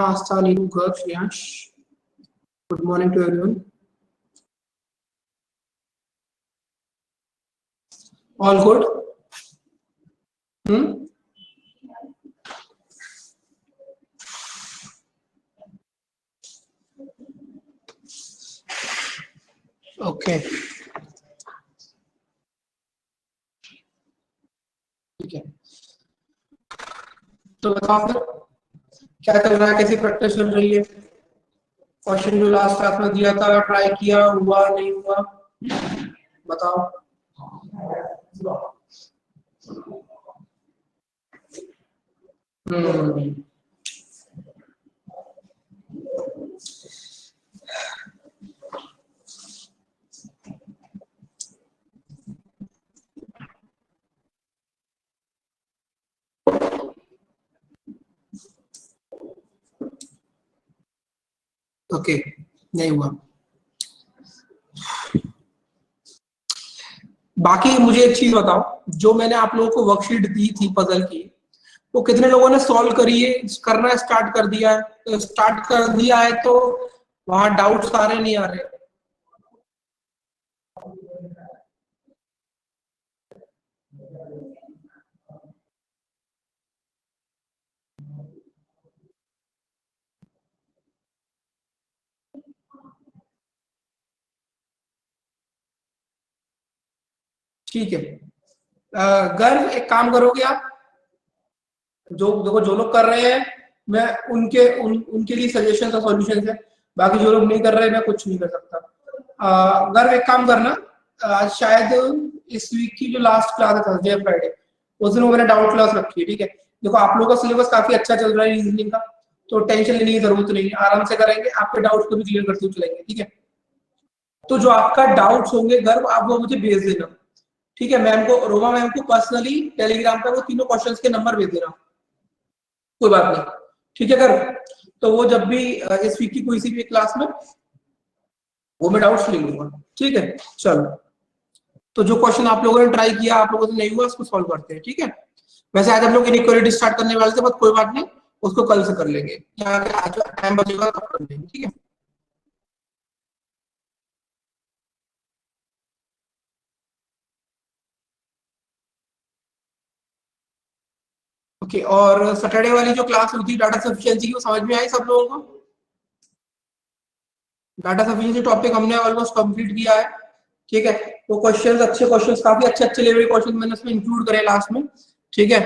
Asta, Neetu, Garg, Shreyansh. Good morning to everyone. All good? Hmm? Okay. ठीक है, तो बताओ फिर क्या चल रहा है, कैसी प्रैक्टिस चल रही है? क्वेश्चन जो लास्ट क्लास में दिया था ट्राई किया, हुआ नहीं हुआ, बताओ। हम्म, ओके, नहीं हुआ। बाकी मुझे एक चीज बताओ, जो मैंने आप लोगों को वर्कशीट दी थी पजल की, वो कितने लोगों ने सॉल्व करी है, करना स्टार्ट कर दिया है? तो स्टार्ट कर दिया है तो वहां डाउट सारे नहीं आ रहे। ठीक है, गर्व एक काम करोगे आप, जो देखो जो लोग कर रहे हैं मैं उनके लिए सजेशन और सॉल्यूशन है, बाकी जो लोग नहीं कर रहे हैं मैं कुछ नहीं कर सकता। गर्व एक काम करना, शायद इस वीक की जो लास्ट क्लास है थर्सडे फ्राइडे, उस दिन वो मैंने डाउट क्लास रखी है। ठीक है, देखो आप लोगों का सिलेबस काफी अच्छा चल रहा है रीजनिंग का, तो टेंशन लेने की जरूरत नहीं है, आराम से करेंगे, आपके डाउट्स को भी क्लियर करते हुए चलेंगे। ठीक है, तो जो आपका डाउट्स होंगे गर्व आप वो मुझे भेज देना। ठीक है, मैम को, रोमा मैम को पर्सनली टेलीग्राम पे वो तीनों क्वेश्चंस के नंबर भेज देना, कोई बात नहीं। ठीक है गर्व, तो वो जब भी इस वीक की कोई सी भी क्लास में वो मैं डाउट्स ले लूंगा। ठीक है, चलो, तो जो क्वेश्चन आप लोगों ने ट्राई किया, आप लोगों से नहीं हुआ, उसको सॉल्व करते हैं। ठीक है, वैसे आज हम लोग इनइक्वालिटी स्टार्ट करने वाले थे, बट कोई बात नहीं, उसको कल से कर लेंगे, या आज टाइम बचेगा तब कर लेंगे। ठीक है, ओके। और सैटरडे वाली जो क्लास हुई थी डाटा सफिशिएंसी की, वो समझ में आई सब लोगों को? डाटा सफिशिएंसी टॉपिक हमने ऑलमोस्ट कंप्लीट किया है। ठीक है, तो क्वेश्चंस, अच्छे क्वेश्चंस, काफी अच्छे अच्छे लेवल के क्वेश्चन मैंने उसमें इंक्लूड करे लास्ट में। ठीक है,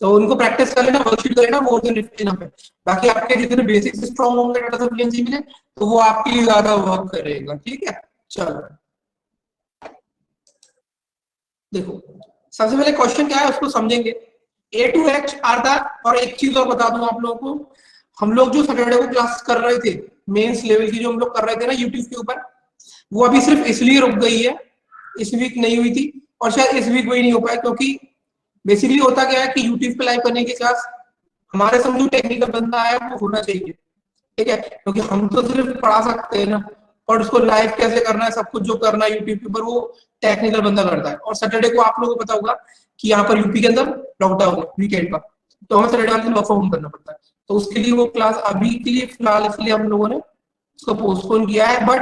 तो उनको प्रैक्टिस कर लेना, वर्कशीट कर लेना, मोर देन रिविजन पे। बाकी आपके जितने बेसिक्स स्ट्रांग होंगे डाटा सफिशिएंसी में, तो वो आपके लिए ज्यादा वर्क करेगा। ठीक है, चलो देखो, सबसे पहले क्वेश्चन क्या है उसको समझेंगे। ए टू एच आर था, और एक चीज और बता दूं आप लोगों को, हम लोग जो सैटरडे को क्लास कर रहे थे, मेंस लेवल की जो हम लोग कर रहे थे ना यूट्यूब के ऊपर, वो अभी सिर्फ इसलिए रुक गई है, इस वीक नहीं हुई थी, और शायद इस वीक वही नहीं हो पाया, क्योंकि बेसिकली होता क्या है कि यूट्यूब पे लाइव करने के साथ हमारे समझो टेक्निकल बंदा आया वो होना चाहिए। ठीक है, क्योंकि हम तो सिर्फ पढ़ा सकते हैं ना, और उसको लाइव कैसे करना है, सब कुछ जो करना है यूट्यूब के ऊपर, वो टेक्निकल बंदा करता है। और सैटरडे को आप लोगों को पता होगा कि यहाँ पर यूपी के अंदर लॉकडाउन है वीकेंड का, तो हमें सैटरडे वाले दिन वर्क फ्रॉम होम करना पड़ता है, तो उसके लिए वो क्लास अभी के लिए फिलहाल इसलिए हम लोगों ने उसको पोस्टपोन किया है। बट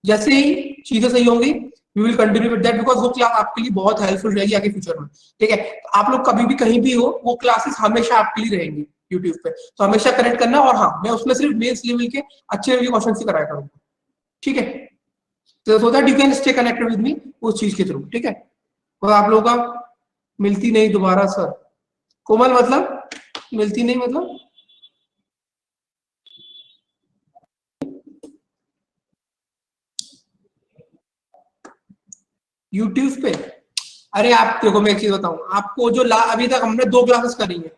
जैसे ही चीजें सही होंगी we will continue with that, because वो क्लास आपके लिए बहुत हेल्पफुल रहेगी आगे फ्यूचर में। ठीक है, तो आप लोग कभी भी कहीं भी हो, वो क्लासेस हमेशा आपके लिए रहेंगी यूट्यूब पे, तो हमेशा कनेक्ट करना। और हाँ, मैं उसमें सिर्फ मेंस लेवल के अच्छे लेवल के क्वेश्चन ही कराया करूंगा। ठीक है, तो so that you can stay connected with me उस चीज के थ्रू। ठीक है, और आप लोगों का मिलती नहीं दोबारा सर, कोमल मतलब मिलती नहीं मतलब यूट्यूब पे? अरे आप देखो, मैं एक चीज बताऊं आपको, जो अभी तक हमने 2 क्लासेस करी है,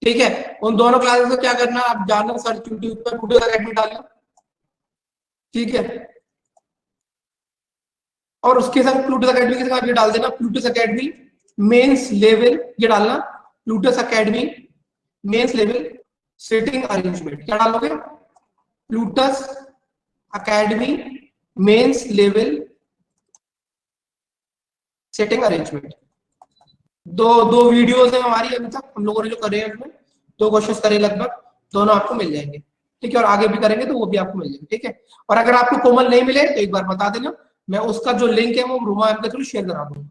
ठीक है, उन दोनों क्लासेस को क्या करना, आप जाना सर्च यूट्यूब पर प्लूटो अकेडमी डालना। ठीक है, और उसके साथ प्लूटो अकेडमी के साथ ये डाल देना, प्लूटस अकेडमी मेंस लेवल, ये डालना, Plutus academy mains level sitting arrangement, क्या डालोगे? Plutus academy mains level setting arrangement. दो दो वीडियोस है हमारी अभी तक हम लोगों ने जो करे हैं, उसमें 2 क्वेश्चन करे लगभग, दोनों आपको मिल जाएंगे। ठीक है, और आगे भी करेंगे तो वो भी आपको मिल जाएगा, ठीक है। और अगर आपको कोमल नहीं मिले तो एक बार बता देना, मैं उसका जो लिंक है वो रूमा ऐप के थ्रू शेयर करा दूंगा।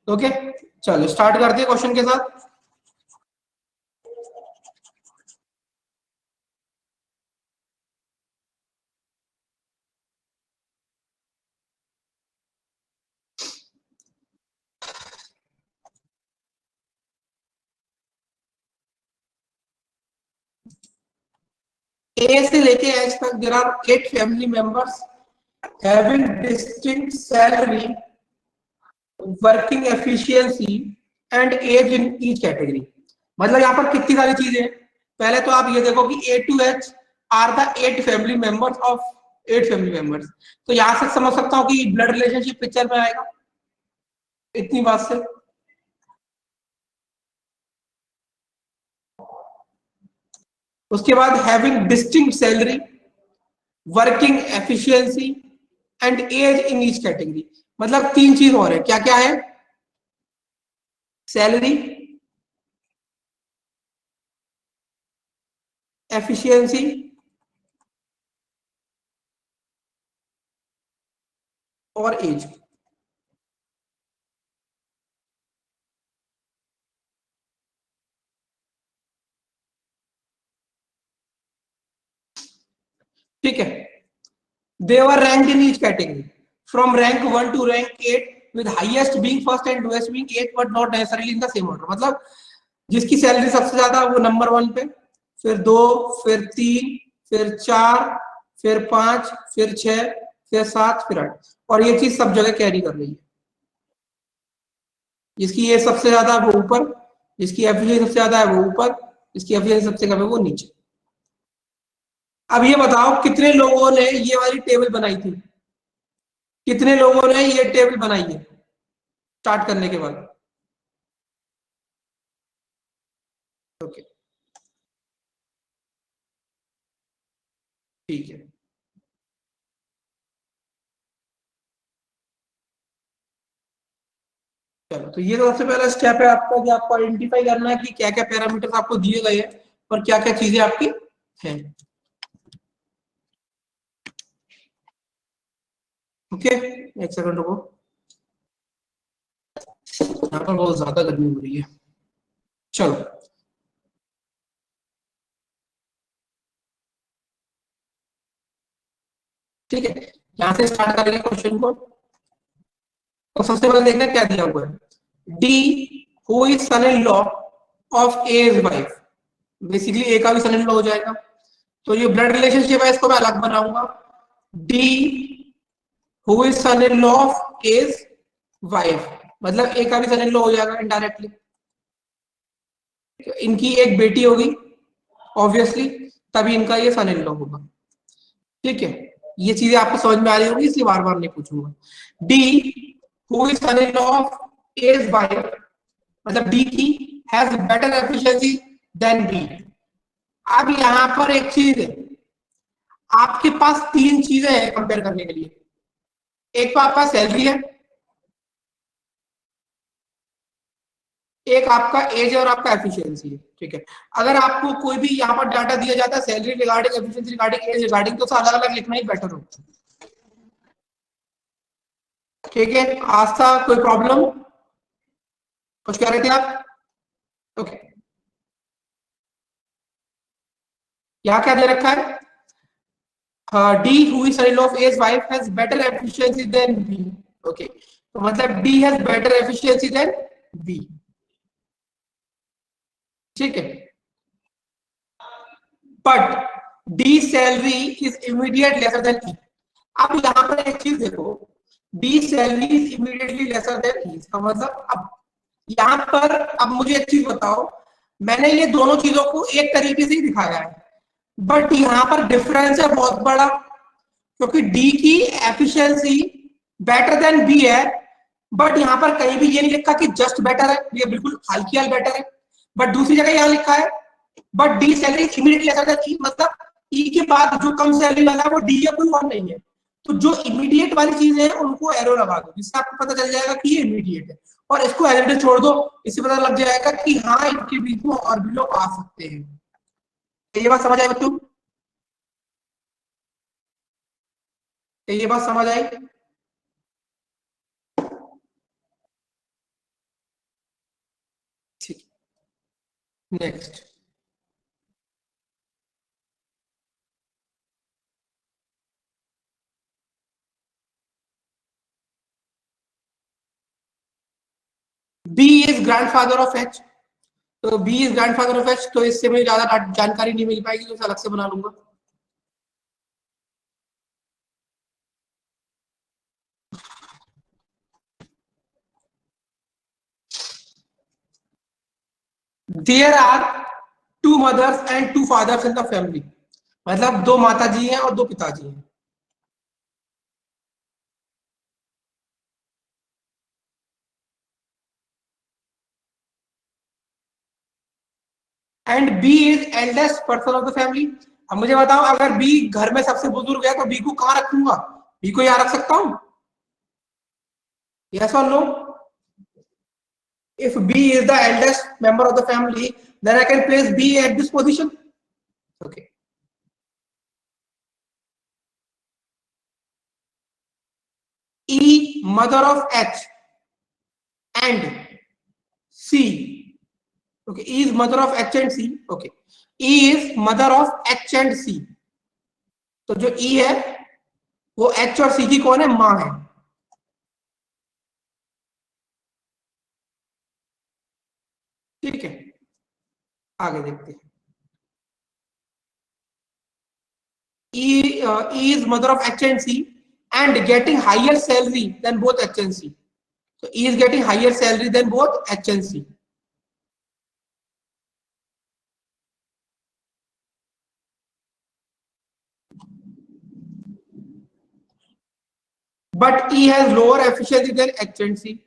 ओके, चलो स्टार्ट करते हैं क्वेश्चन के साथ। ए से लेके एच तक there are 8 family members having distinct salary, working efficiency and age in each category. मतलब यहाँ पर कितनी सारी चीजें हैं। पहले तो आप ये देखो कि A to H are the 8 family members of 8 family members. तो यहां से समझ सकता हूँ कि ब्लड रिलेशनशिप पिक्चर में आएगा इतनी बात से। उसके बाद having distinct salary, working efficiency and age in each category. मतलब 3 चीज और है, क्या क्या है? सैलरी, एफिशिएंसी और एज। ठीक है, they were ranked in each category from rank 1 to rank 8 with highest being first and lowest being 8 but not necessarily in the same order। मतलब जिसकी सैलरी सबसे ज्यादा वो नंबर 1 पे, फिर 2, फिर 3, फिर 4, फिर 5, फिर 6, फिर 7, फिर 8। और ये चीज सब जगह कैरी कर रही है। जिसकी ये सबसे ज्यादा वो ऊपर, जिसकी एफिशिएंसी सबसे ज्यादा है वो ऊपर, जिसकी एफिशिएंसी सबसे कम है वो नीचे। अब ये बताओ कितने लोगों ने ये वाली टेबल बनाई थी, कितने लोगों ने ये टेबल बनाई है स्टार्ट करने के बाद? ओके, ठीक है। चलो, तो ये तो सबसे पहला स्टेप है आपका कि आपको आइडेंटिफाई करना है कि क्या क्या पैरामीटर्स आपको दिए गए हैं और क्या क्या चीजें आपकी हैं। ओके, एक सेकंड रुको, यहाँ पर बहुत ज्यादा गर्मी हो रही है। चलो, ठीक है, यहाँ से स्टार्ट करेंगे क्वेश्चन को। तो सबसे पहले देखना क्या दिया हुआ है। D who is son in law of A is wife. Basically A का भी सन इन लॉ हो जाएगा। तो ये ब्लड रिलेशनशिप है, इसको मैं अलग बनाऊंगा। D who is son in law of A is wife, मतलब ए का भी सन इन लॉ हो जाएगा इनडायरेक्टली। इनकी एक बेटी होगी ऑब्वियसली, तभी इनका ये सन इन लॉ होगा। ठीक है, ये चीजें आपको समझ में आ रही होगी, इसलिए बार बार नहीं पूछूंगा। D who is son in law of A is wife, मतलब डी की has better efficiency than B. अब यहां पर एक चीज है, आपके पास 3 चीजें हैं कंपेयर करने के लिए। एक तो आपका सैलरी है, एक आपका एज और आपका एफिशिएंसी है। ठीक है, अगर आपको कोई भी यहाँ पर डाटा दिया जाता है salary regarding, efficiency regarding, age regarding, तो अलग अलग लिखना ही बेटर होता है। ठीक है, आज था कोई प्रॉब्लम? कुछ कह रहे थे आप? ओके, यहाँ क्या दे रखा है? D who is son of A's wife has better efficiency than B. Okay, तो मतलब D has better efficiency than B. ठीक है, but D salary is immediate lesser than E. अब यहां पर एक चीज देखो, D salary is immediately lesser than E का मतलब, अब यहां पर अब मुझे एक चीज बताओ, मैंने ये दोनों चीजों को एक तरीके से ही दिखाया है, बट यहां पर डिफरेंस है बहुत बड़ा, क्योंकि डी की एफिशिएंसी बेटर देन बी है, बट यहां पर कहीं भी ये नहीं लिखा कि जस्ट बेटर है, ये बिल्कुल हल्की हाल बेटर है। बट दूसरी जगह यहां लिखा है but D salary immediately lesser than E, मतलब ई के बाद जो कम सैलरी वाला है वो डी है, कोई और नहीं है। तो जो इमीडिएट वाली चीज है उनको एरो लगा दो, जिससे आपको पता चल जाएगा कि ये इमीडिएट है। और इसको एज इट इज छोड़ दो, इससे पता लग जाएगा कि हाँ इनके बीच में और भी लोग आ सकते हैं। ये बात समझ आई बच्चों? ये बात समझ आई? ठीक, next. B is grandfather of H. तो B is grandfather of H, तो इससे मुझे ज्यादा जानकारी नहीं मिल पाएगी, तो अलग से बना लूंगा। There are two mothers and two fathers in the family. मतलब दो माता जी हैं और दो पिताजी हैं। And B is eldest person of the family. अब मुझे बताओ, अगर बी घर में सबसे बुजुर्ग है तो बी को कहां रखूंगा? बी को यहां रख सकता हूं? यस और no? If B is the eldest member of the family, then I can place B at this position. Okay. E, mother of H and C. Okay. E is mother of H and C. Okay. E is mother of H and C. तो जो E है वो H और C की कौन है? माँ है। ठीक है, आगे देखते हैं। E is mother of H and C and getting higher salary than both H and C. So E is getting higher salary than both H and C. But E has lower efficiency than H and C.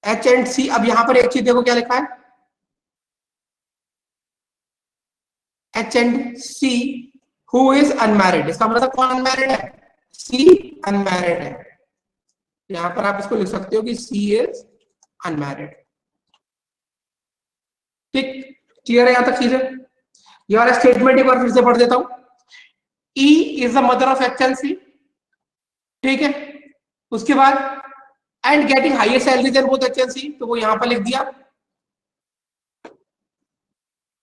H and C, अब यहां पर एक चीज देखो क्या लिखा है, H and C who is unmarried। इसका मतलब कौन अनमैरिड है? C अनमैरिड है। यहां पर आप इसको लिख सकते हो कि C इज अनमैरिड। ठीक, क्लियर है यहां तक चीजें? ये वाला स्टेटमेंट एक बार फिर से पढ़ देता हूं। E is the mother of H and C। ठीक है, उसके बाद and getting higher salary than both H and C, तो वो यहां पर लिख दिया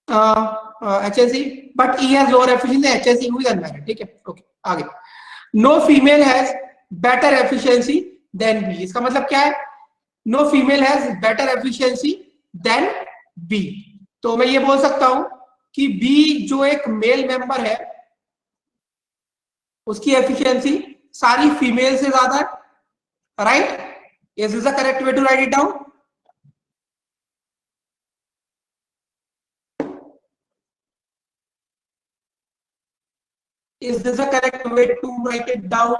H and C, but E has lower efficiency than H and C who is unmarried। ठीक है, ओके आगे। No female has better efficiency than B. इसका मतलब क्या है? No female has better efficiency than B. तो मैं ये बोल सकता हूं कि बी जो एक मेल मेंबर है उसकी एफिशिएंसी सारी फीमेल से ज्यादा है। Right? Is this the correct way to write it down? Is this the correct way to write it down?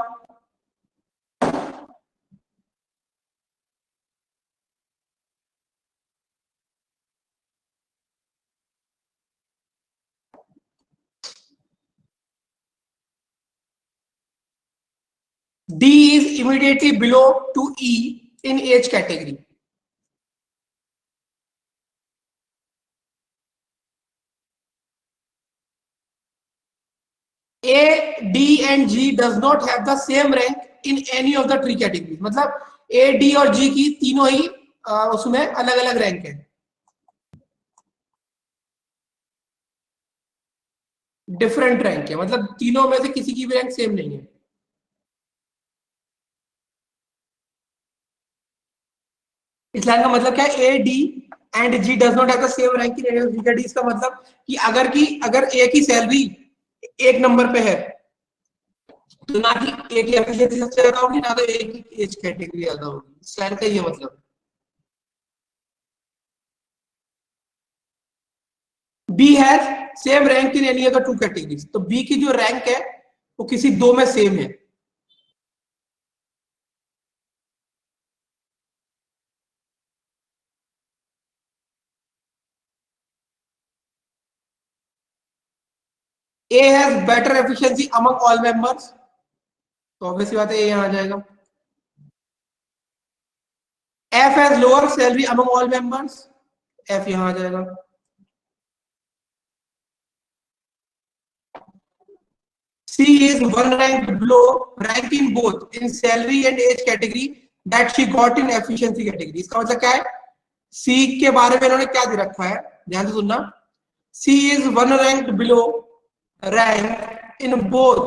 D is immediately below to E in age category. A, D and G does not have the same rank in any of the tree categories। मतलब A, D और G की तीनों ही उसमें अलग अलग rank है, different rank है, मतलब तीनों में से किसी की भी रैंक सेम नहीं है। इस लाइन का मतलब क्या है? A D and G does not have the same rank in any of D. इसका मतलब कि अगर ए की सैलरी एक नंबर पे है तो ना कि ए की एफिशिएंसी सबसे ज्यादा होगी, ना तो ए की एज कैटेगरी ज्यादा होगी। इस लाइन का ये मतलब। B has same rank in any other two categories. तो बी की जो रैंक है वो किसी दो में सेम है। A has better efficiency among all members, तो ऑब्वियसली बात है ए यहां आ जाएगा। F has lower salary among all members, F यहां आ जाएगा। C is one rank below, rank in both in salary and age category that she got in efficiency category। इसका मतलब क्या है, C के बारे में इन्होंने क्या दे रखा है, ध्यान से सुनना। C is one rank below rank in both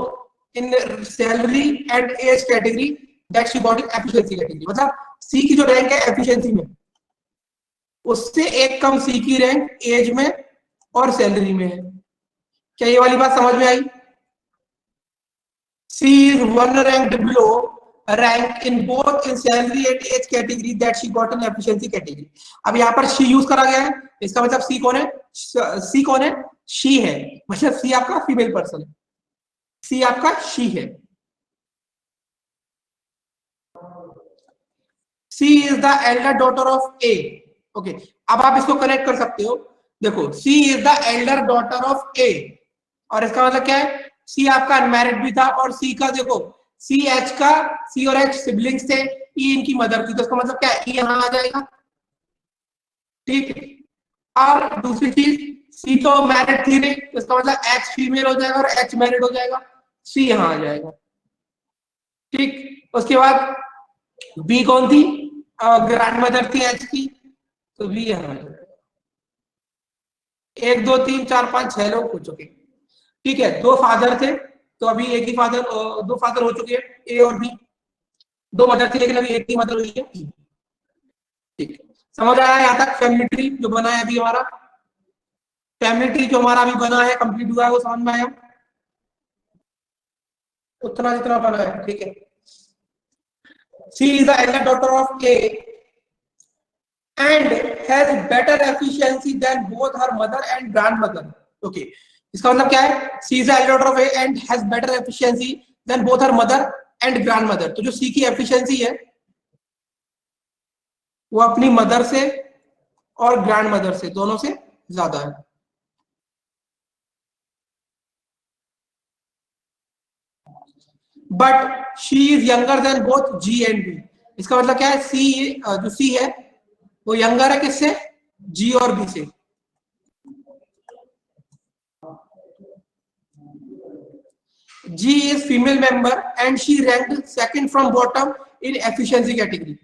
in salary and age category that she got in efficiency category। मतलब C की जो रैंक है एफिशिएंसी में, उससे एक कम C की रैंक एज में और सैलरी में है। क्या ये वाली बात समझ में आई? C is one ranked below rank in both in salary and age category that she got in efficiency category। अब यहाँ पर she यूज करा गया है, इसका मतलब C कौन है? C कौन है? she है, मतलब C आपका फीमेल पर्सन है, C आपका she है। C is the elder daughter of A। Okay, अब आप इसको कनेक्ट कर सकते हो। देखो C is the elder daughter of A, और इसका मतलब क्या है, C आपका अनमैरिड भी था, और C का देखो CH का, C और H सिबलिंग्स थे, E इनकी मदर थी, तो इसका मतलब क्या है, E यहां आ जाएगा। ठीक है, और दूसरी चीज C तो मैरिड थी नहीं, तो इसका मतलब H फीमेल हो जाएगा और H मैरिड हो जाएगा, C यहां आ जाएगा। ठीक, उसके बाद B कौन थी, ग्रैंड मदर थी H की, तो B यहां आ जाएगा। 1 2 3 4 5 6 लोग हो चुके। ठीक है, 2 फादर थे, तो अभी एक ही फादर, 2 फादर हो चुके हैं, ए और बी। 2 मदर थी लेकिन अभी एक ही मदर हुई है। ठीक, समझ आया यहाँ तक? फैमिली ट्री जो बना है अभी हमारा, फैमिली ट्री जो हमारा अभी बना है, कंप्लीट हुआ है, वो समझ में आया उतना जितना बना है। ठीक है, C is the elder daughter of A and has better efficiency than both her mother and grandmother। Okay, इसका मतलब क्या है, C is the elder daughter of A and has better efficiency than both her mother and grandmother। तो जो C की efficiency है वो अपनी मदर से और ग्रैंड मदर से दोनों से ज्यादा है। But she is younger than both G and B। इसका मतलब क्या है, C जो C है वो यंगर है किससे, G और B से। G is female member and she ranked second from bottom in efficiency category।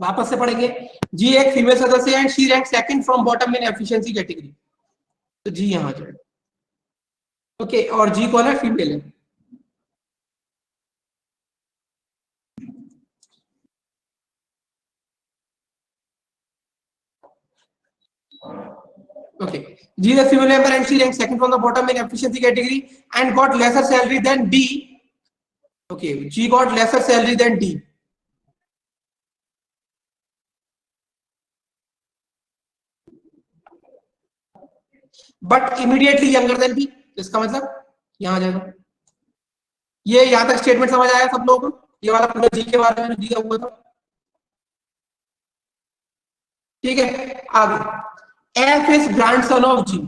वापस से पढ़ेंगे, G एक फीमेल सदस्य है and she rank second from bottom in efficiency category, तो G यहां आ जाएगा। ओके, और G कौन है, फीमेल है। Okay, G is a female member and she ranked second from the bottom in efficiency category and got lesser salary than D। Okay, G got lesser salary than D। But immediately younger than B, इसका मतलब यहां आ जाएगा। ये यहां तक statement समझ आया सब लोगों को? ये वाला पूरा जी के बारे में दिया हुआ था। ठीक है, आगे F is grandson of G.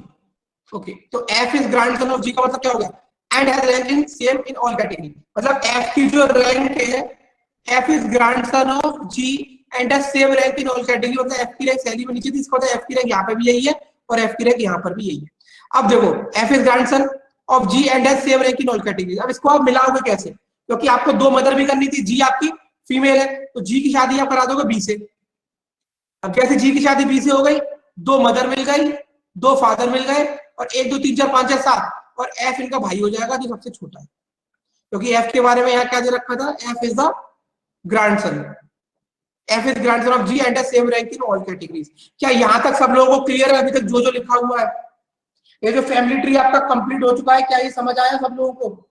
Okay, तो F is grandson of G का मतलब क्या हो गया, and has rank in same in all category. मतलब एफ की जो रैंक है, F is grandson of G and has same rank in all category. मतलब एफ की रैंक सैलरी में नीचे थी, इसका मतलब एफ की रैंक यहाँ पे भी यही है और एफ की रैंक यहाँ पर भी यही है। अब देखो, F is grandson of G and has same rank in all category. अब इसको आप मिलाओगे कैसे, क्योंकि आपको 2 मदर भी करनी थी, जी आपकी फीमेल है, तो जी की शादी आप करा दोगे बी से। अब जैसे जी की शादी बी से हो गई, 2 मदर मिल गई, 2 फादर मिल गए, और 1 2 3 4 5 6 7, और एफ इनका भाई हो जाएगा जो सबसे छोटा है, क्योंकि एफ के बारे में यहाँ क्या दे रखा था, F is the grandson, F is grandson of G and same rank in all categories. क्या यहाँ तक सब लोगों को क्लियर है? अभी तक जो जो लिखा हुआ है, ये जो फैमिली ट्री आपका कंप्लीट हो चुका है, क्या ये समझ आया सब लोगों को?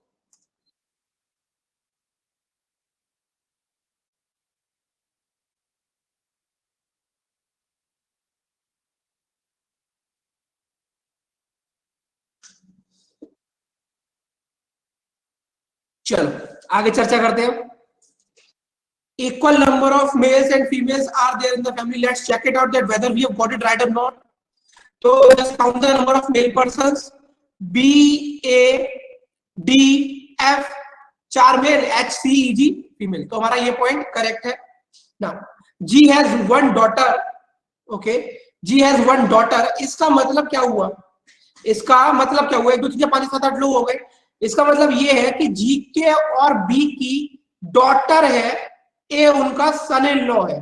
चलो आगे चर्चा करते हैं। Equal number of males and females are there in the family। Let's check it out that whether we have got it right or not। So just count the number of male persons B A D F 4 male, H C E G female. तो हमारा ये point correct है ना। G has one daughter, okay, G has one daughter, इसका मतलब क्या हुआ? इसका मतलब क्या हुआ? 1 2 3 4 5 6 7 8 लोग हो गए। इसका मतलब ये है कि जी के और बी की डॉटर है, ए उनका सन इन लॉ है।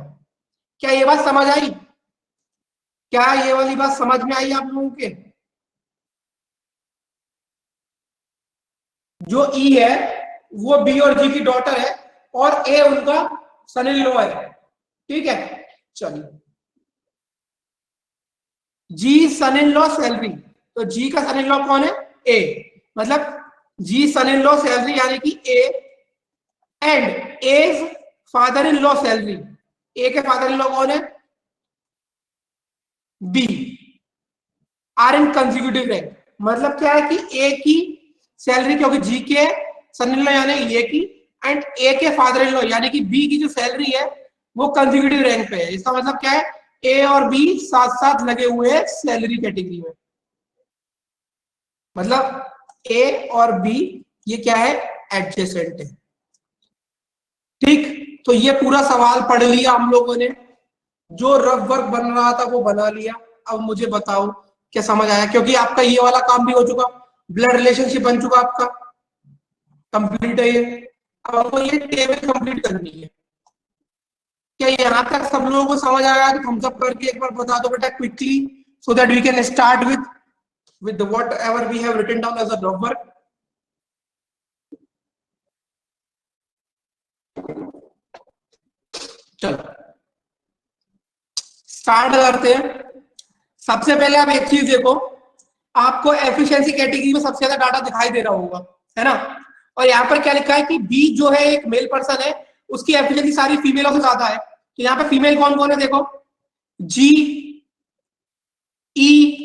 क्या ये बात समझ आई? क्या ये वाली बात समझ में आई आप लोगों के? जो ई है वो बी और जी की डॉटर है और ए उनका सन इन लॉ है, ठीक है। चलिए, जी सन इन लॉ सैलरी, तो जी का सन इन लॉ कौन है? ए। मतलब जी सन इन लॉ सैलरी यानी कि A, and A's father in law salary, A के फादर इन लॉ कौन है? B, are in consecutive rank. मतलब क्या है कि ए की सैलरी, क्योंकि जी के सन इन लॉ यानी ए की, एंड ए के फादर इन लॉ यानी कि बी की जो सैलरी है वो कंसेक्यूटिव रैंक पे है। इसका मतलब क्या है? ए और बी साथ साथ लगे हुए हैं सैलरी कैटेगरी में। मतलब ए और बी ये क्या है? एडजेसेंट है, ठीक। तो ये पूरा सवाल पढ़ लिया हम लोगों ने, जो रफ वर्क बन रहा था वो बना लिया। अब मुझे बताओ क्या समझ आया? क्योंकि आपका ये वाला काम भी हो चुका, ब्लड रिलेशनशिप बन चुका आपका, कंप्लीट है ये। अब आपको ये टेबल कंप्लीट करनी है। क्या यहाँ तक सब लोगों को समझ आया? कि थम्स अप करके एक बार बता दो बेटा quickly, so that we can start with whatever we have written down as a rough work. चलो स्टार्ट करते हैं। सबसे पहले आप एक चीज देखो, आपको एफिशिएंसी कैटेगरी में सबसे ज्यादा डाटा दिखाई दे रहा होगा, है ना। और यहाँ पर क्या लिखा है कि बी जो है एक मेल पर्सन है, उसकी एफिशिएंसी सारी फीमेलों से ज्यादा है। तो यहाँ पे फीमेल कौन कौन है देखो, जी, ई,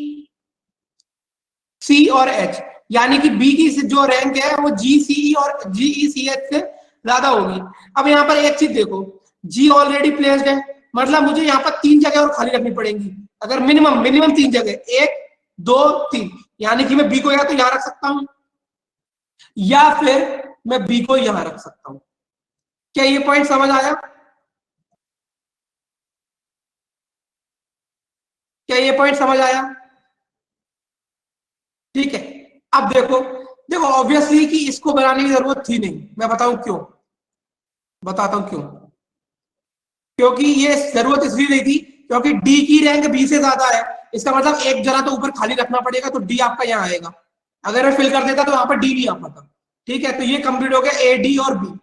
सी और एच। यानी कि बी की जो रैंक है वो जी सी ई और जी ई सी एच से ज्यादा होगी। अब यहाँ पर एक चीज देखो, जी ऑलरेडी प्लेस्ड है, मतलब मुझे यहाँ पर 3 जगह और खाली रखनी पड़ेंगी। अगर मिनिमम मिनिमम 3 जगह, 1 2 3, यानी कि मैं बी को या तो यहां रख सकता हूं या फिर मैं बी को यहां रख सकता हूं। क्या ये पॉइंट समझ आया? क्या ये पॉइंट समझ आया? ठीक है। अब देखो, देखो ऑब्वियसली कि इसको बनाने की जरूरत थी नहीं। मैं बताऊं क्यों, बताता हूं क्यों। क्योंकि ये जरूरत इसलिए नहीं थी क्योंकि डी की रैंक बी से ज्यादा है। इसका मतलब एक जरा तो ऊपर खाली रखना पड़ेगा, तो डी आपका यहाँ आएगा। अगर मैं फिल कर देता तो यहाँ पर डी नहीं आ पाता, ठीक है। तो ये कंप्लीट हो गया ए डी और बी।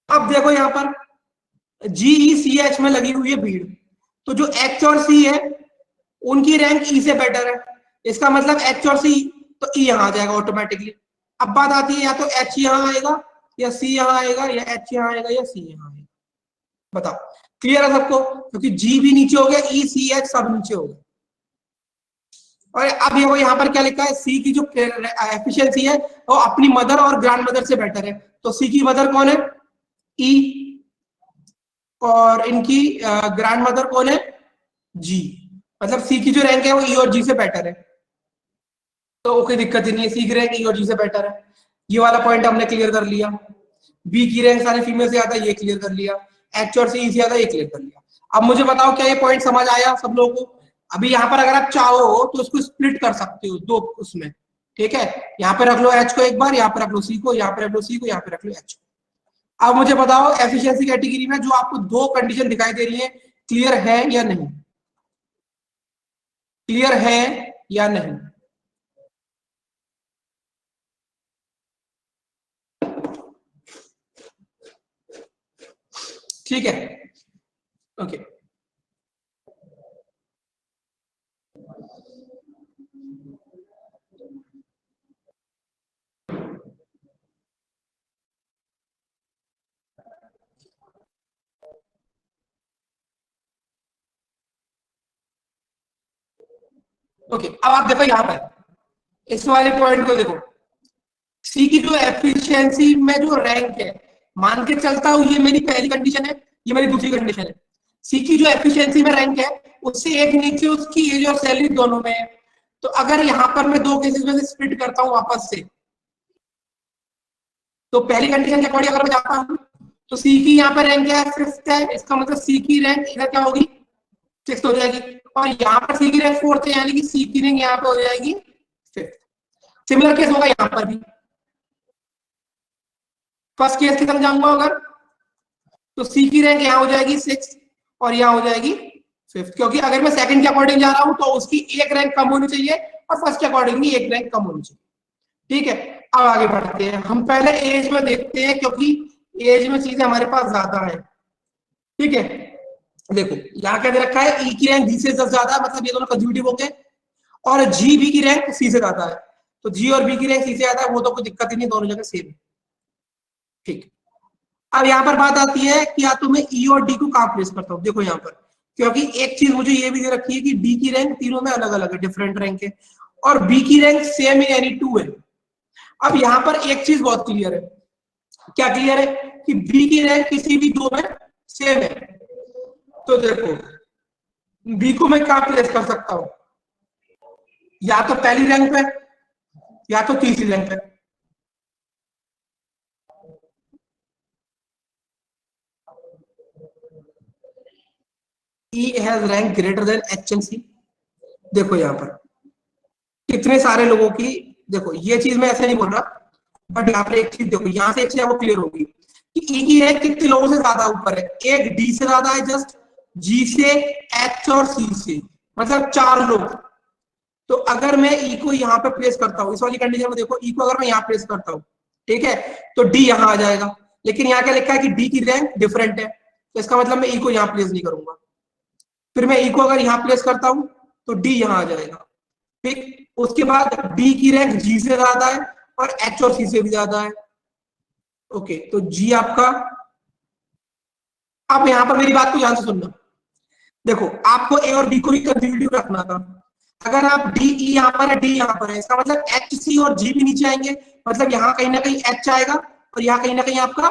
अब देखो यहाँ पर जी ई सी एच में लगी हुई है भीड़, तो जो एच और सी है उनकी रैंक ई से बेटर है। इसका मतलब एच और सी, तो ई यहाँ आ जाएगा ऑटोमेटिकली। अब बात आती है या तो एच यहाँ आएगा या सी यहाँ आएगा, या एच यहाँ आएगा या सी यहाँ आएगा। बताओ क्लियर है सबको? क्योंकि जी भी नीचे हो गया, ई सी एच सब नीचे हो गया। और अब ये वो यहाँ पर क्या लिखा है, सी की जो एफिशिएंसी है वो अपनी मदर और ग्रैंड मदर से बेटर है। तो सी की मदर कौन है? ई, और इनकी ग्रैंड मदर कौन है? जी। मतलब सी की जो रैंक है वो ई और जी से बेटर है, तो कोई दिक्कत ही नहीं है। सी की रैंक ई और जी से बेटर है, ये वाला पॉइंट हमने क्लियर कर लिया। बी की रैंक सारे फीमेल से ज्यादा, ये क्लियर कर लिया। एच और सी से ज्यादा, ये क्लियर कर लिया। अब मुझे बताओ क्या ये पॉइंट समझ आया सब लोगों को? अभी यहाँ पर अगर आप चाहो तो इसको स्प्लिट कर सकते हो दो उसमें, ठीक है। यहाँ पे रख लो एच को एक बार, यहाँ पे रख लो सी को, यहाँ पे रख लो सी को, यहाँ पे रख लो एच को। अब मुझे बताओ एफिशिएंसी कैटेगरी में जो आपको 2 कंडीशन दिखाई दे रही है, क्लियर है या नहीं? क्लियर है या नहीं? ठीक है, ओके। ओके, अब आप देखो यहाँ पर इस वाले पॉइंट को देखो, सी की जो एफिशिएंसी में जो रैंक है, मान के चलता हूं ये मेरी पहली कंडीशन है, ये मेरी दूसरी कंडीशन है। सी की जो एफिशिएंसी में रैंक है उससे एक नीचे उसकी एज और सैलरी दोनों में है। तो अगर यहाँ पर मैं दो केसेस में से स्प्लिट करता हूँ वापस से, तो पहली कंडीशन के अकॉर्डिंग अगर मैं जाता हूँ तो सी की यहाँ पर रैंक क्या है, फिफ्थ है, इसका मतलब सी की रैंक इधर क्या होगी, सिक्स हो जाएगी, और यहाँ पर सी की रैंक फोर्थ है, यानी कि सी की रैंक यहाँ पे हो जाएगी फिफ्थ। सिमिलर केस होगा यहाँ पर भी। फर्स्ट केस की समझाऊंगा अगर, तो सी की रैंक यहाँ हो जाएगी सिक्स और यहाँ हो जाएगी फिफ्थ, क्योंकि अगर मैं सेकंड के अकॉर्डिंग जा रहा हूं तो उसकी एक रैंक कम होनी चाहिए और फर्स्ट के अकॉर्डिंग भी एक रैंक कम होनी चाहिए। ठीक है, अब आगे बढ़ते हैं, हम पहले एज में देखते हैं क्योंकि एज में चीजें हमारे पास ज्यादा है। ठीक है, देखो यहाँ क्या दे रखा है, ई की रैंक डी से ज्यादा, मतलब ये दोनों कंज्यूटिव हो गए, और जी बी की रैंक सी से ज्यादा है, तो जी और बी की रैंक सी से ज्यादा है, वो तो कोई दिक्कत ही नहीं, दोनों जगह सेम है। ठीक, अब यहाँ पर बात आती है कि या तो मैं ई और डी को कहां प्लेस करता हूँ। देखो यहाँ पर, क्योंकि एक चीज मुझे ये भी दे रखी है कि डी की रैंक तीनों में अलग अलग है, डिफरेंट रैंक है, और बी की रैंक सेम है यानी टू है। अब यहाँ पर एक चीज बहुत क्लियर है, क्या क्लियर है, कि बी की रैंक किसी भी दो में सेम है। तो देखो बी को मैं कहां प्लेस कर सकता हूं, या तो पहली रैंक पे या तो तीसरी रैंक पे। E has rank greater than H and C. देखो यहाँ पर कितने सारे लोगों की, देखो ये चीज मैं ऐसे नहीं बोल रहा, बट यहाँ पर एक चीज देखो, यहाँ से एक चीज आपको क्लियर होगी कि ई की रैंक कितने लोगों से ज्यादा ऊपर है, एक डी से ज्यादा है जस्ट, जी से, एच और सी से, मतलब चार लोग। तो अगर मैं ई को यहाँ पे प्लेस करता हूँ, इस वाली कंडीशन में देखो, ई को अगर मैं यहाँ प्लेस करता हूँ, ठीक है, तो डी यहाँ आ जाएगा, लेकिन यहाँ क्या लिखा है कि डी की रैंक डिफरेंट है, तो इसका मतलब मैं ई को यहाँ प्लेस नहीं करूंगा। फिर मैं ई को अगर यहाँ प्लेस करता हूँ तो डी यहाँ आ जाएगा। ठीक, उसके बाद डी की रैंक जी से ज्यादा है और एच और सी से भी ज्यादा है। ओके, तो जी आपका, अब यहाँ पर मेरी बात को ध्यान से सुनना, देखो आपको ए और बी को भी कंसेक्यूटिव रखना था, अगर आप डी ई यहाँ पर है, डी यहाँ पर है, इसका मतलब एच सी और जी भी नीचे आएंगे, मतलब यहाँ कहीं ना कहीं एच आएगा और यहाँ कहीं ना कहीं आपका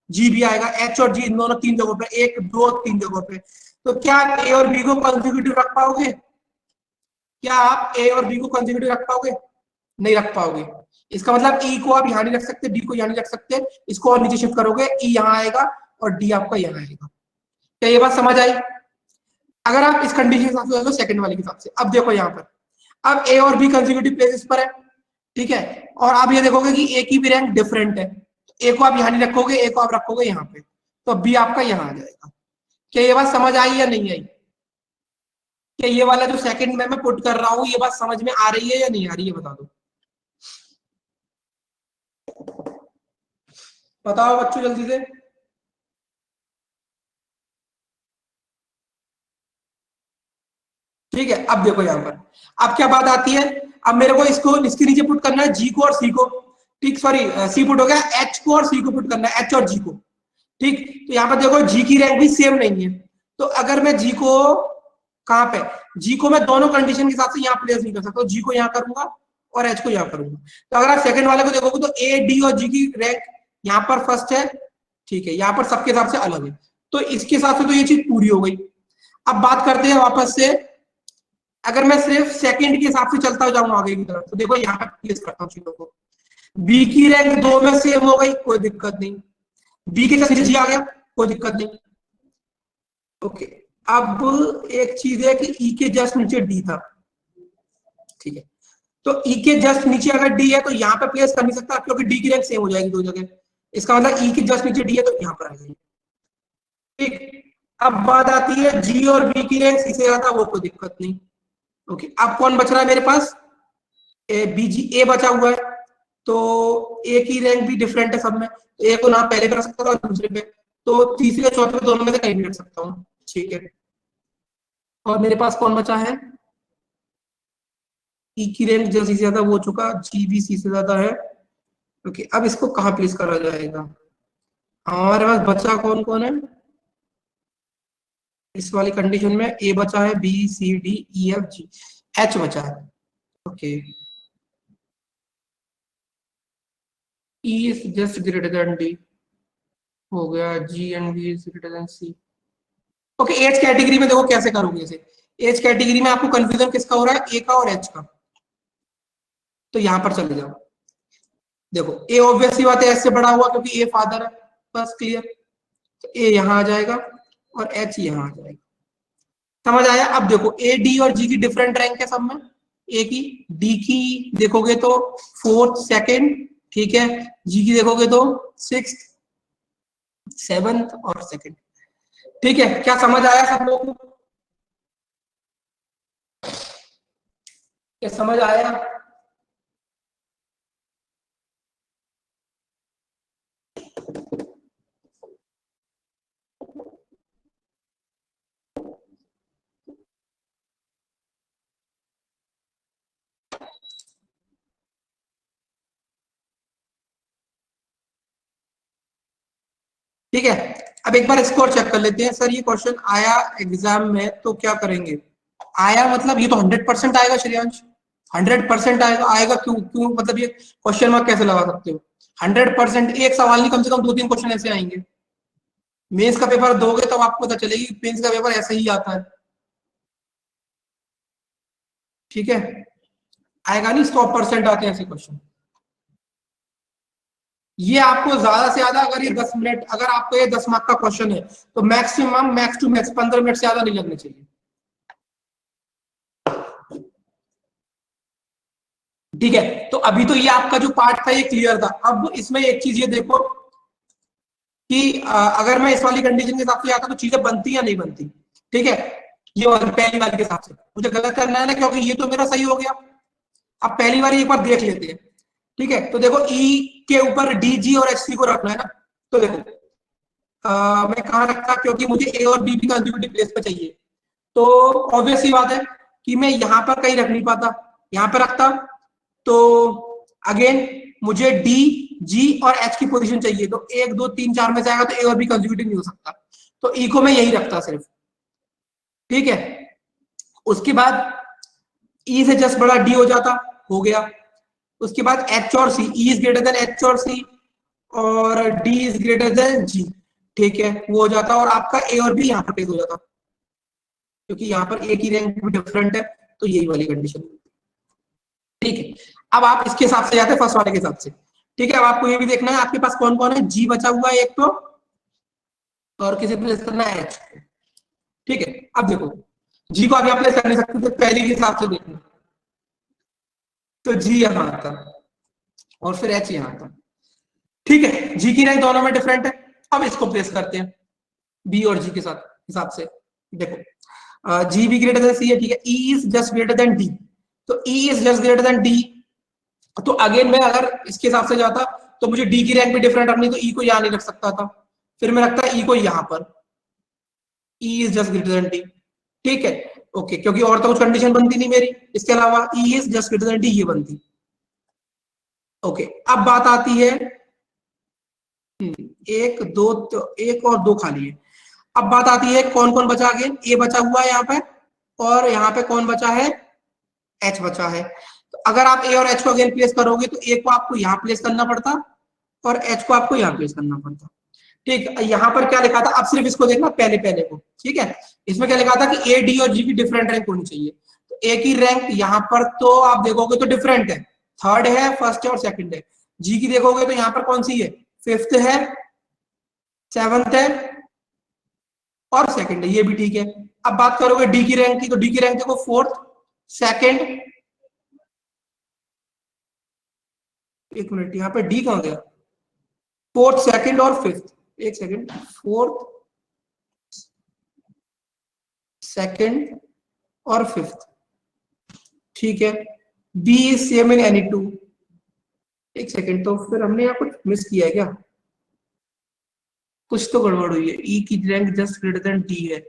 जी भी आएगा, एच और जी इन दोनों तीन जगहों पे, एक दो तीन जगहों पे। तो क्या आप ए और बी को कंसेक्यूटिव रख पाओगे, क्या आप ए और बी को कंसेक्यूटिव रख पाओगे, नहीं रख पाओगे। इसका मतलब ई को आप यहाँ नहीं रख सकते, डी को यहाँ नहीं रख सकते, इसको और नीचे शिफ्ट करोगे, ई यहाँ आएगा और डी आपका यहाँ आएगा। क्या ये बात समझ आई, अगर आप इस कंडीशन के हिसाब से, सेकंड वाले के हिसाब से। अब देखो यहाँ पर, अब ए और बी कंसेक्यूटिव प्लेसेस पर है, ठीक है, और आप ये देखोगे कि ए की भी रैंक डिफरेंट है, ए को आप यहाँ नहीं रखोगे, ए को आप रखोगे यहाँ पे, तो बी आपका यहाँ आ जाएगा। क्या ये बात समझ आई या नहीं आई, क्या ये वाला जो सेकंड में मैं पुट कर रहा हूँ, ये बात समझ में आ रही है या नहीं आ रही है, बता दो, बताओ बच्चों जल्दी से। ठीक है, अब देखो यहाँ पर, अब क्या बात आती है, अब मेरे को इसको इसके नीचे पुट करना है जी को और सी को, ठीक, सॉरी सी पुट हो गया, एच को और सी को पुट करना है, एच और जी को। ठीक, तो यहाँ पर देखो जी की रैंक भी सेम नहीं है, तो अगर मैं जी को कहाँ पे, जी को मैं दोनों कंडीशन के हिसाब से यहाँ प्लेस नहीं कर सकता, जी को यहाँ करूंगा और एच को यहाँ करूंगा। तो अगर आप सेकंड वाले को देखोगे तो ए डी और जी की रैंक यहाँ पर फर्स्ट है, ठीक है, यहाँ पर सबके हिसाब से अलग है, तो इसके हिसाब से तो ये चीज पूरी हो गई। अब बात करते हैं वापस से, अगर मैं सिर्फ सेकंड के हिसाब से चलता जाऊंगा आगे की तरफ, तो देखो यहाँ पे प्लेस करता हूँ चीजों को, बी की रैंक दो में सेम हो गई, कोई दिक्कत नहीं, बी के नीचे जी आ गया, कोई दिक्कत नहीं। ओके, अब एक चीज है कि ई के जस्ट नीचे डी था, ठीक है, तो ई के जस्ट नीचे अगर डी है तो यहाँ पे प्लेस कर नहीं सकता, क्योंकि डी की रैंक सेम हो जाएगी दो जगह, इसका मतलब ई के जस्ट नीचे डी है तो यहाँ पर आ जाएगी। ठीक, अब बात आती है जी और बी की रैंक सी से ज्यादा, वो कोई दिक्कत नहीं। ओके, अब कौन बच रहा है मेरे पास, ए बी जी, ए बचा हुआ है, तो ए की रैंक भी डिफरेंट है सब में, तो ए को ना पहले पे रख सकता हूँ दूसरे पे, तो तीसरे और चौथे पे दोनों में से कहीं भी रख सकता हूँ। ठीक है, और मेरे पास कौन बचा है, ई की रैंक जो सी से ज्यादा वो हो चुका, जी भी सी से ज्यादा है। ओके, अब इसको कहाँ प्लेस करा जाएगा, हमारे पास बचा कौन कौन है इस वाली कंडीशन में, ए बचा है, B C D E F G, H बचा है। Okay, E is just greater than D हो गया, G and B is greater than C. Okay, age category में देखो कैसे करोगे इसे, एज कैटेगरी में आपको कंफ्यूजन किसका हो रहा है, ए का और एच का, तो यहां पर चले जाओ, देखो ए ऑब्वियस सी बात है एस से बड़ा हुआ क्योंकि ए फादर है, बस क्लियर। तो ए यहां आ जाएगा और एच यहां आ जाएगा, समझ आया। अब देखो ए डी और जी की डिफरेंट रैंक है सब में, ए की, डी की देखोगे तो फोर्थ सेकंड, ठीक है, जी की देखोगे तो सिक्स सेवंथ और सेकंड, ठीक है। क्या समझ आया सब लोगों को, क्या समझ आया? ठीक है, अब एक बार स्कोर चेक कर लेते हैं। सर ये क्वेश्चन आया एग्जाम में तो क्या करेंगे, आया मतलब ये तो 100% आएगा श्रेयांश, 100% आएगा, आएगा क्यों क्यों, मतलब ये क्वेश्चन मार्क कैसे लगा सकते हो? 100%, एक सवाल नहीं, कम से कम 2-3 क्वेश्चन ऐसे आएंगे। मेंस का पेपर दोगे तो आपको पता चलेगी मेंस का पेपर ऐसे ही आता है, ठीक है, आएगा नहीं, 100% आते हैं ऐसे क्वेश्चन। ये आपको ज्यादा से ज्यादा, अगर ये 10 मिनट, अगर आपको ये 10 मार्क का क्वेश्चन है तो maximum max to max 15 minute से ज्यादा नहीं लगने चाहिए, ठीक है। तो अभी तो ये आपका जो पार्ट था ये क्लियर था। अब इसमें एक चीज ये देखो कि अगर मैं इस वाली कंडीशन के हिसाब से आता तो चीजें बनती या नहीं बनती, ठीक है। ये पहली वाली के हिसाब से मुझे गलत करना है ना, क्योंकि ये तो मेरा सही हो गया। अब पहली बार एक बार देख लेते हैं, ठीक है। तो देखो ई के ऊपर डी जी और एच सी को रखना है ना, तो देखो मैं कहाँ रखता, क्योंकि मुझे ए और बी भी कंज्यूटिव प्लेस पे चाहिए, तो ऑब्वियस सी बात है कि मैं यहां पर कहीं रख नहीं पाता, यहां पर रखता तो अगेन मुझे डी जी और एच की पोजीशन चाहिए, तो 1 2 3 4 में जाएगा तो ए और बी कंज्यूटिव नहीं हो सकता, तो ई को मैं यही रखता सिर्फ, ठीक है। उसके बाद ई से जस्ट बड़ा डी हो जाता, हो गया। उसके बाद एच और C, E is greater than H और सी और D is greater than G, ठीक है, वो हो जाता और आपका ए और बी यहाँ पर प्लेस हो जाता, क्योंकि यहाँ पर ए की रैंक भी डिफरेंट है, तो यही वाली कंडीशन, ठीक है। अब आप इसके हिसाब से जाते हैं फर्स्ट वाले के हिसाब से, ठीक है। अब आपको ये भी देखना है आपके पास कौन कौन है, जी बचा हुआ है एक तो, और किसी प्लेस करना है एच, ठीक है। अब देखो जी को अभी आप प्लेस कर नहीं सकते, तो पहले के हिसाब से देखना, तो जी यहाँ आता और फिर एच यहाँ आता, ठीक है। जी की रैंक दोनों में डिफरेंट है, अब इसको प्लेस करते हैं बी और जी के साथ हिसाब से, देखो G B greater than C है, ठीक है, E is just greater than D, तो E is just greater than D, तो अगेन मैं अगर इसके हिसाब से जाता तो मुझे डी की रैंक भी डिफरेंट रखनी, तो ई को यहां नहीं रख सकता था, फिर मैं रखता ई को यहां पर, ई is just greater than D, ठीक है, ओके, क्योंकि और तो कुछ कंडीशन बनती नहीं मेरी, इसके अलावा ई is just greater than D ये बनती, ओके। अब बात आती है एक दो, तो एक और दो खाली है। अब बात आती है कौन कौन बचा, अगेन ए बचा हुआ है यहाँ पे, और यहाँ पे कौन बचा है, एच बचा है। तो अगर आप ए और एच को अगेन प्लेस करोगे तो ए को आपको यहाँ प्लेस करना पड़ता और एच को आपको यहाँ प्लेस करना पड़ता, ठीक। यहाँ पर क्या लिखा था, अब सिर्फ इसको देखना पहले पहले को, ठीक है। इसमें क्या लिखा था कि ए डी और जी की डिफरेंट रैंक होनी चाहिए, तो ए की रैंक यहाँ पर तो आप देखोगे तो डिफरेंट है, थर्ड है, फर्स्ट है और सेकंड है। जी की देखोगे तो यहाँ पर कौन सी है, फिफ्थ है, सेवंथ है और सेकंड है, ये भी ठीक है। अब बात करोगे डी की रैंक की, तो डी की रैंक देखो फोर्थ, सेकंड, एक मिनट यहाँ पे डी कहाँ गया, फोर्थ सेकंड और फिफ्थ, एक सेकंड, फोर्थ सेकंड और फिफ्थ, ठीक है। B is same in any two, एक सेकंड, तो फिर हमने यहाँ कुछ मिस किया है क्या, कुछ तो गड़बड़ हुई है, ई की rank just greater than D है,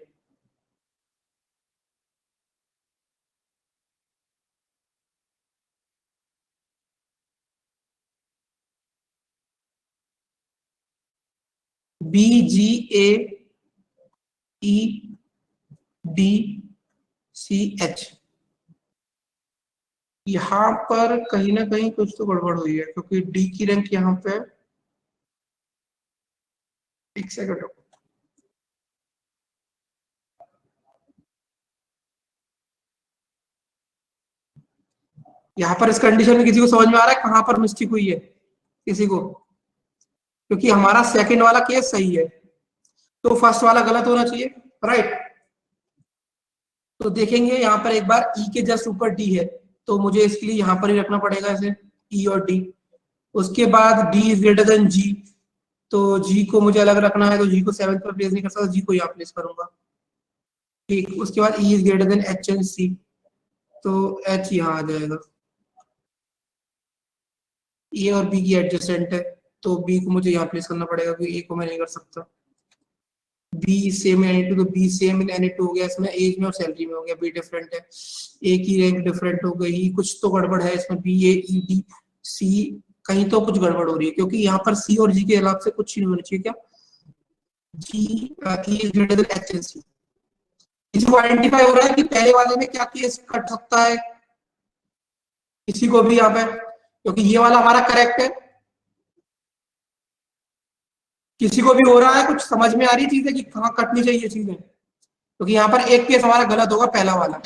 बी जी ए ई डी सी एच, यहाँ पर कहीं ना कहीं कुछ तो गड़बड़ हुई है, क्योंकि डी की रैंक यहाँ पे, एक सेकंड, यहाँ पर इस कंडीशन में किसी को समझ में आ रहा है कहां पर मिस्टेक हुई है किसी को? क्योंकि हमारा सेकंड वाला केस सही है, तो फर्स्ट वाला गलत होना चाहिए, राइट? तो देखेंगे यहाँ पर एक बार ई के जस्ट ऊपर डी है, तो मुझे इसके लिए यहाँ पर ही रखना पड़ेगा इसे, ई और डी। उसके बाद डी इज ग्रेटर देन जी, तो जी को मुझे अलग रखना है, तो जी को सेवन पर प्लेस नहीं कर सकता, जी को यहाँ प्लेस करूंगा। ठीक, उसके बाद E is greater than H and C, तो एच यहाँ आ जाएगा। ए और बी की एडजेसेंट है, तो बी को मुझे यहाँ प्लेस करना पड़ेगा, क्योंकि ए को मैं नहीं कर सकता। बी सेम एन टू, तो B same in any two हो गया, इसमें एज में और सैलरी में हो गया, बी डिफरेंट है। ए की रैंक डिफरेंट हो गई, कुछ तो गड़बड़ है इसमें, बी ए ई डी सी, कहीं तो कुछ गड़बड़ हो रही है, क्योंकि यहाँ पर सी और जी के अलावा से कुछ नहीं होना चाहिए क्या? G E is greater than H and C. इसको आइडेंटिफाई हो रहा है कि पहले वाले में क्या केस कट सकता है, इसी को भी यहाँ पे, क्योंकि ये वाला हमारा करेक्ट है। किसी को भी हो रहा है, कुछ समझ में आ रही चीजें कि कहाँ कटनी चाहिए चीजें? क्योंकि यहाँ पर एक केस हमारा गलत होगा, पहला वाला।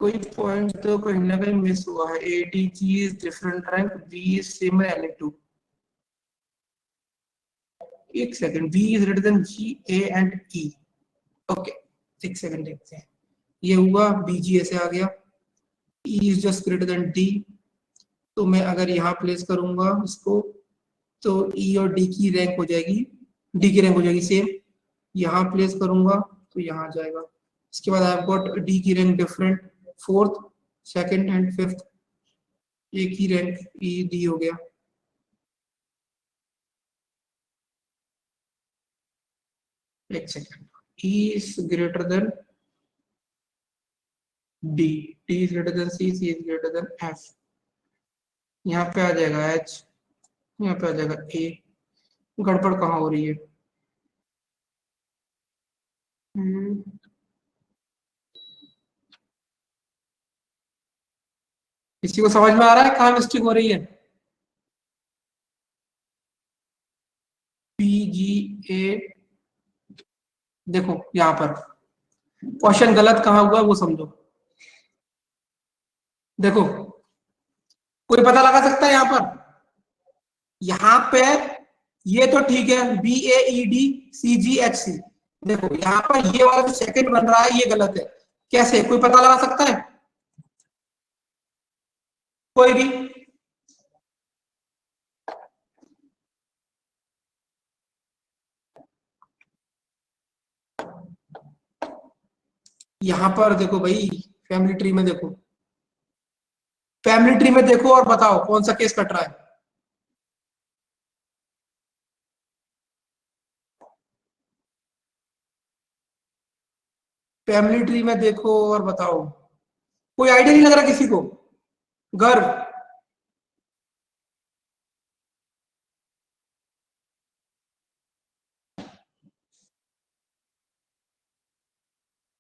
कोई पॉइंट तो कहीं ना कहीं मिस हुआ है। A D G is different rank, B is same N two. एक second, B is greater than G A and E. Okay, एक सेकंड देखते हैं। ये हुआ, बी जी ऐसे आ गया, E is just greater than D, तो मैं अगर यहाँ प्लेस करूंगा इसको, तो ई और डी की रैंक हो जाएगी, डी की रैंक हो जाएगी सेम। यहाँ प्लेस करूंगा तो यहाँ आ जाएगा। इसके बाद आई हैव गॉट डी की rank different, fourth, second and fifth, A की रैंक ई डी हो गया। एक second, E is greater than D, D is greater than C is greater than F. यहाँ पे आ जाएगा एच, यहाँ पे आ जाएगा ए। गड़बड़ कहाँ हो रही है? हम्म, किसी को समझ में आ रहा है कहाँ मिस्टेक हो रही है? पी जी ए, देखो यहाँ पर क्वेश्चन गलत कहाँ हुआ वो समझो। देखो, कोई पता लगा सकता है यहाँ पर? यहाँ पे ये तो ठीक है, B A E D C G H C. देखो यहाँ पर ये वाला जो सेकंड बन रहा है ये गलत है, कैसे कोई पता लगा सकता है? कोई भी? यहाँ पर देखो भाई, फैमिली ट्री में देखो, फैमिली ट्री में देखो और बताओ कौन सा केस कट रहा है। फैमिली ट्री में देखो और बताओ। कोई आइडिया नहीं लग रहा किसी को? गर्व?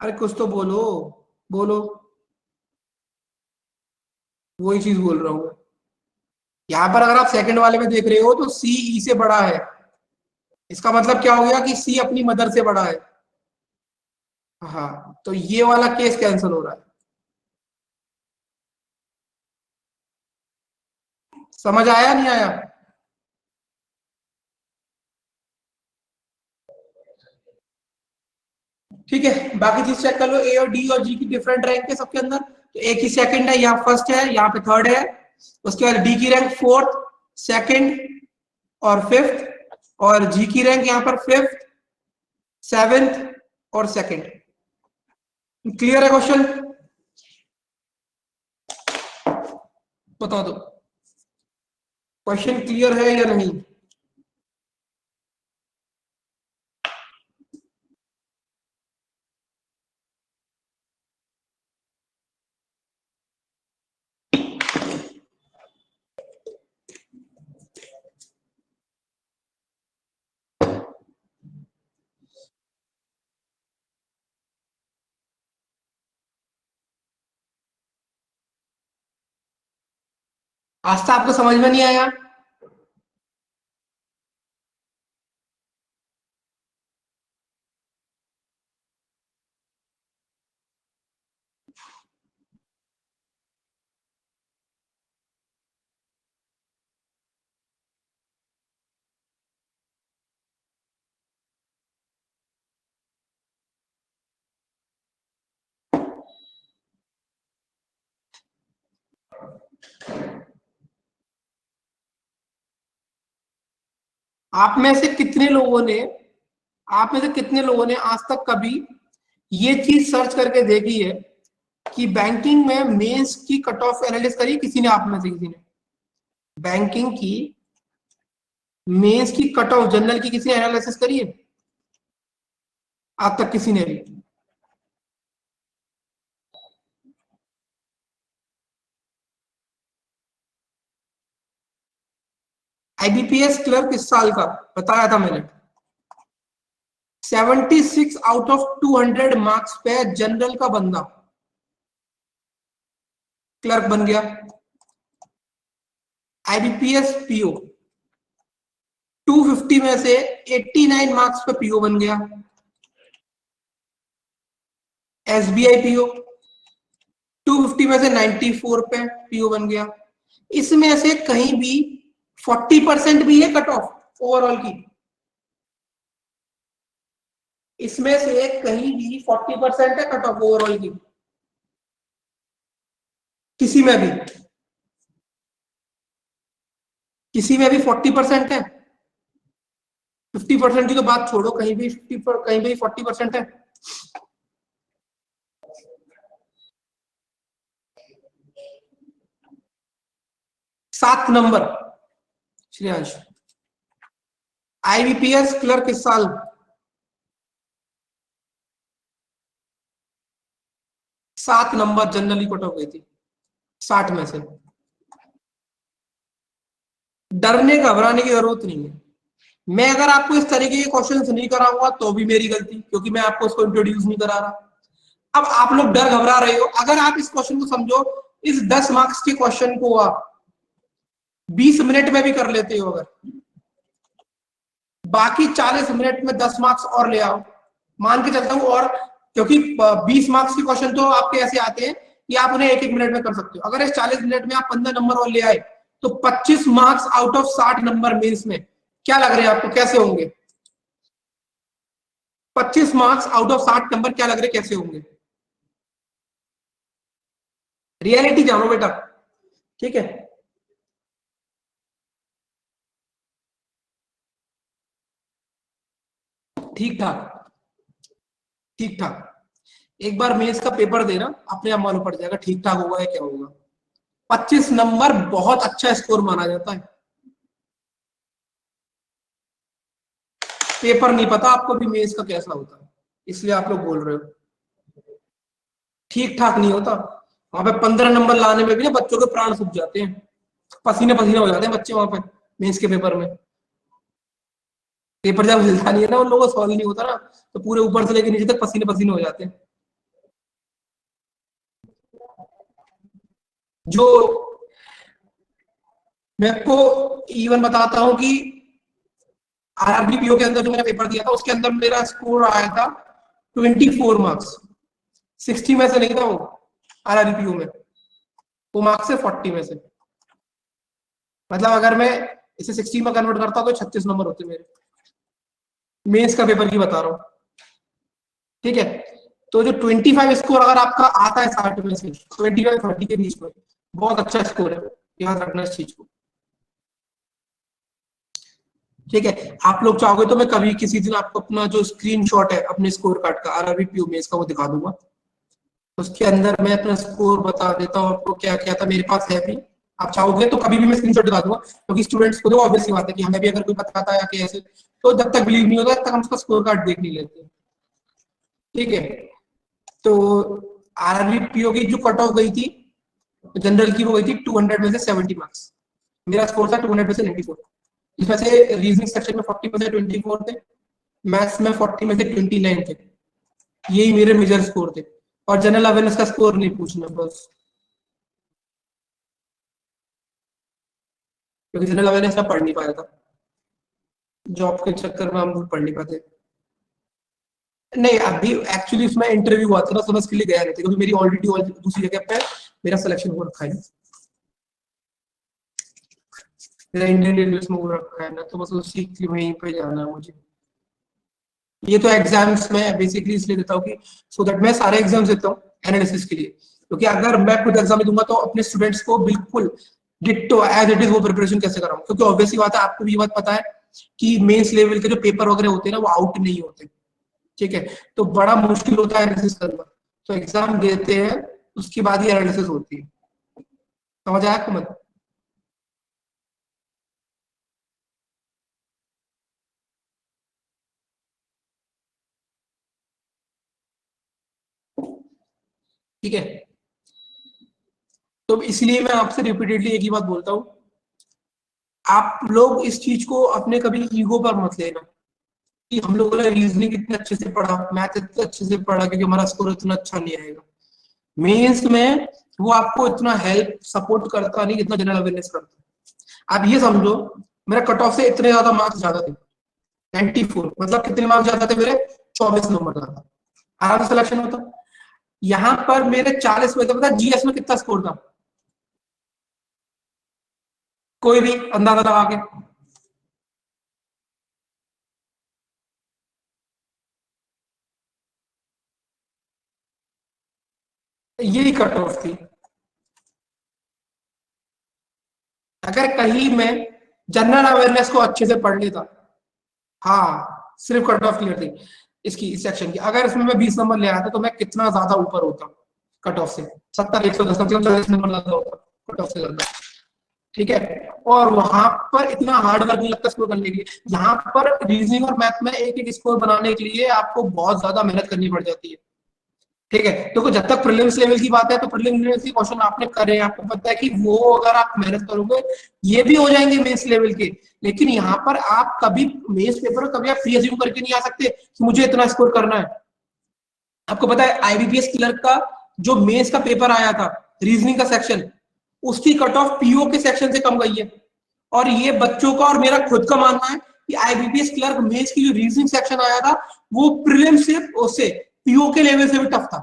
अरे कुछ तो बोलो, बोलो। वही चीज बोल रहा हूँ। यहाँ पर अगर आप सेकंड वाले में देख रहे हो तो सी ई से बड़ा है, इसका मतलब क्या हो गया कि सी अपनी मदर से बड़ा है। हाँ, तो ये वाला केस कैंसिल हो रहा है। समझ आया नहीं आया? ठीक है, बाकी चीज चेक कर लो। ए और डी और जी की डिफरेंट रैंक है सबके अंदर, तो ए की सेकंड है, यहाँ फर्स्ट है, यहाँ पे थर्ड है। उसके बाद डी की रैंक फोर्थ, सेकंड और फिफ्थ, और जी की रैंक यहाँ पर फिफ्थ, सेवेंथ और सेकंड। क्लियर है क्वेश्चन? बता दो, क्वेश्चन क्लियर है या नहीं? आज तो आपको समझ में नहीं आया? आप में से कितने लोगों ने आज तक कभी ये चीज सर्च करके देखी है कि बैंकिंग में मेंस की कट ऑफ एनालिसिस करी? किसी ने, आप में से किसी ने बैंकिंग की मेंस की कट ऑफ जनरल की किसी ने एनालिसिस करी है आज तक? किसी ने भी? आईबीपीएस क्लर्क इस साल का बताया था मैंने, 76 आउट ऑफ 200 मार्क्स पे जनरल का बंदा क्लर्क बन गया। आईबीपीएस पीओ 250 में से 89 मार्क्स पे पीओ बन गया। एसबीआई पीओ 250 में से 94 पे पीओ बन गया। इसमें से कहीं भी 40% भी है कट ऑफ ओवरऑल की? इसमें से कहीं भी 40% है कट ऑफ ओवरऑल की? किसी में भी? किसी में भी 40% है? 50% की तो बात छोड़ो, कहीं भी 50 पर, कहीं भी 40% है? 7 नंबर श्रेयांश। आईबीपीएस क्लर्क इस साल 7 नंबर जनरली कट ऑफ गई थी 60 में से। डरने घबराने की जरूरत नहीं है। मैं अगर आपको इस तरीके के क्वेश्चंस नहीं कराऊंगा तो भी मेरी गलती, क्योंकि मैं आपको इसको इंट्रोड्यूस नहीं करा रहा। अब आप लोग डर घबरा रहे हो, अगर आप इस क्वेश्चन को समझो, इस 10 मार्क्स के क्वेश्चन को आप 20 मिनट में भी कर लेते हो, अगर बाकी 40 मिनट में 10 मार्क्स और ले आओ, मान के चलता हूं, और क्योंकि 20 मार्क्स के क्वेश्चन तो आपके ऐसे आते हैं कि आप उन्हें 1-1 मिनट में कर सकते हो। अगर इस 40 मिनट में आप 15 नंबर और ले आए तो 25 marks out of 60 number mains में, क्या लग रहे हैं आपको कैसे होंगे? 25 मार्क्स आउट ऑफ 60 नंबर क्या लग रहे कैसे होंगे? रियलिटी जानो बेटा, ठीक है? ठीक ठाक, ठीक ठाक। एक बार मेंस का पेपर देना, अपने आप मालूम पड़ जाएगा ठीक ठाक होगा या क्या होगा। 25 नंबर बहुत अच्छा स्कोर माना जाता है। पेपर नहीं पता आपको भी मेंस का कैसा होता है, इसलिए आप लोग बोल रहे हो ठीक ठाक नहीं होता। वहां पे 15 नंबर लाने में भी ना बच्चों के प्राण सूख जाते हैं, पसीने पसीने हो जाते हैं बच्चे वहां पे मेंस के पेपर में। पेपर जब हिलता नहीं है ना, उन लोगों को सॉल्व नहीं होता ना, तो पूरे ऊपर से लेकर नीचे तक पसीने पसीने हो जाते हैं। जो मैं आपको इवन बताता हूं कि आरआरबी पीओ के अंदर जो मैंने पेपर दिया था, उसके अंदर मेरा स्कोर आया था 24 मार्क्स। 60 में से नहीं था वो, आरआरबी पीओ में वो मार्क्स है 40 में से। मतलब अगर मैं इसे 60 में कन्वर्ट करता तो 36 नंबर होते मेरे। मेंस का पेपर की बता रहा हूँ, ठीक है? तो जो 25 स्कोर अगर आपका आता है 60 में से, 25-30 के बीच में, बहुत अच्छा स्कोर है, याद रखना इस चीज को, ठीक है? आप लोग चाहोगे तो मैं कभी किसी दिन आपको अपना जो स्क्रीनशॉट है अपने स्कोर कार्ड का, आरआरबी पीओ मेंस का, वो दिखा दूंगा। उसके अंदर मैं अपना स्कोर बता देता हूँ आपको क्या क्या था, मेरे पास है भी। आप चाहोगे तो कभी भी मैं स्क्रीनशॉट दिखा दूंगा, क्योंकि स्टूडेंट्स को तो ऑब्वियसली बात है कि हमें भी अगर कोई बताता है कि ऐसे, तो जब तक बिलीव नहीं होता तब तक हम उसका स्कोर कार्ड देख नहीं लेते, ठीक है? तो आरआरबी पीओ की जो कट ऑफ गई थी जनरल की, वो गई थी 200 में से 70 मार्क्स। मेरा स्कोर था 200 में से 94। इसमें से रीजनिंग सेक्शन में 40 में से 24 थे, मैथ्स में 40 में से 29 थे। यही मेरे मेजर स्कोर थे। और जनरल अवेयरनेस का स्कोर नहीं पूछना बस, क्योंकि जनरल अवेयरनेस में पढ़ नहीं पाया था, जॉब के चक्कर में हम पढ़ नहीं पाते। नहीं, अभी एक्चुअली उसमें इंटरव्यू हुआ था ना, तो मैं उसके लिए गया नहीं था, क्योंकि मेरी ऑलरेडी दूसरी जगह पे मेरा सिलेक्शन हो रखा है, मेरा इंडियन रेलवे में हो रखा है ना, तो बस उसी के वहीं पे जाना है मुझे। ये तो एग्जाम्स में बेसिकली इसलिए देता हूँ कि सो दैट मैं सारे एग्जाम्स देता हूँ एनालिसिस के लिए, क्योंकि अगर मैं खुद एग्जाम दूंगा तो अपने स्टूडेंट्स को बिल्कुल डिट्टो एज इट इज वो प्रिपरेशन कैसे कराऊं, क्योंकि ऑब्वियसली बात है, आपको भी ये बात पता है कि मेंस लेवल के जो पेपर वगैरह होते हैं ना वो आउट नहीं होते, ठीक है। तो बड़ा मुश्किल होता है एनालिसिस करना, तो एग्जाम देते हैं उसके बाद ही एनालिसिस होती है। समझ आया आपको? मत ठीक है। तो इसलिए मैं आपसे रिपीटेडली एक ही बात बोलता हूँ, आप लोग इस चीज को अपने कभी ईगो पर मत लेना कि हम लोगों ने रीजनिंग इतने अच्छे से पढ़ा, मैथ इतने अच्छे से पढ़ा क्योंकि हमारा स्कोर इतना अच्छा नहीं आएगा। मेंस में वो आपको इतना हेल्प सपोर्ट करता नहीं जितना जनरल अवेयरनेस करता। आप ये समझो, मेरा कट ऑफ से इतने ज्यादा मार्क्स ज्यादा थे, 94, मतलब कितने मार्क्स ज्यादा थे मेरे? 24 नंबर ज्यादा, आराम से सिलेक्शन होता। यहाँ पर मेरे 40 में थे, पता जीएस में कितना स्कोर था? कोई भी अंदाजा लगा के। यही कट ऑफ थी। अगर कहीं मैं जनरल अवेयरनेस को अच्छे से पढ़ लेता, हाँ सिर्फ कट ऑफ क्लियर थी इसकी, इस सेक्शन की, अगर इसमें मैं 20 नंबर ले आया था तो मैं कितना ज्यादा ऊपर होता कट ऑफ से, 70, 110, कम से कम 40 नंबर ज्यादा होता कट ऑफ से ज्यादा, ठीक है। और वहां पर इतना हार्ड वर्क नहीं लगता स्कोर करने के लिए। यहाँ पर रीजनिंग और मैथ में एक एक स्कोर बनाने के लिए आपको बहुत ज्यादा मेहनत करनी पड़ जाती है, ठीक है। तो जब तक प्रीलिम्स लेवल की बात है तो प्रीलिम्स के क्वेश्चन आपने करे, आपको पता है कि वो अगर आप मेहनत करोगे ये भी हो जाएंगे मेंस लेवल के। लेकिन यहाँ पर आप कभी मेंस पेपर कभी आप प्री अज्यूम करके नहीं आ सकते कि मुझे इतना स्कोर करना है। आपको पता है आईबीपीएस क्लर्क का जो मेंस का पेपर आया था, रीजनिंग का सेक्शन, उसकी कट ऑफ पीओ के सेक्शन से कम गई है। और ये बच्चों का और मेरा खुद का मानना है कि आईबीपीएस क्लर्क मेंस की जो रीजनिंग सेक्शन आया था वो प्रीलिम से उससे पीओ के लेवल से भी टफ था,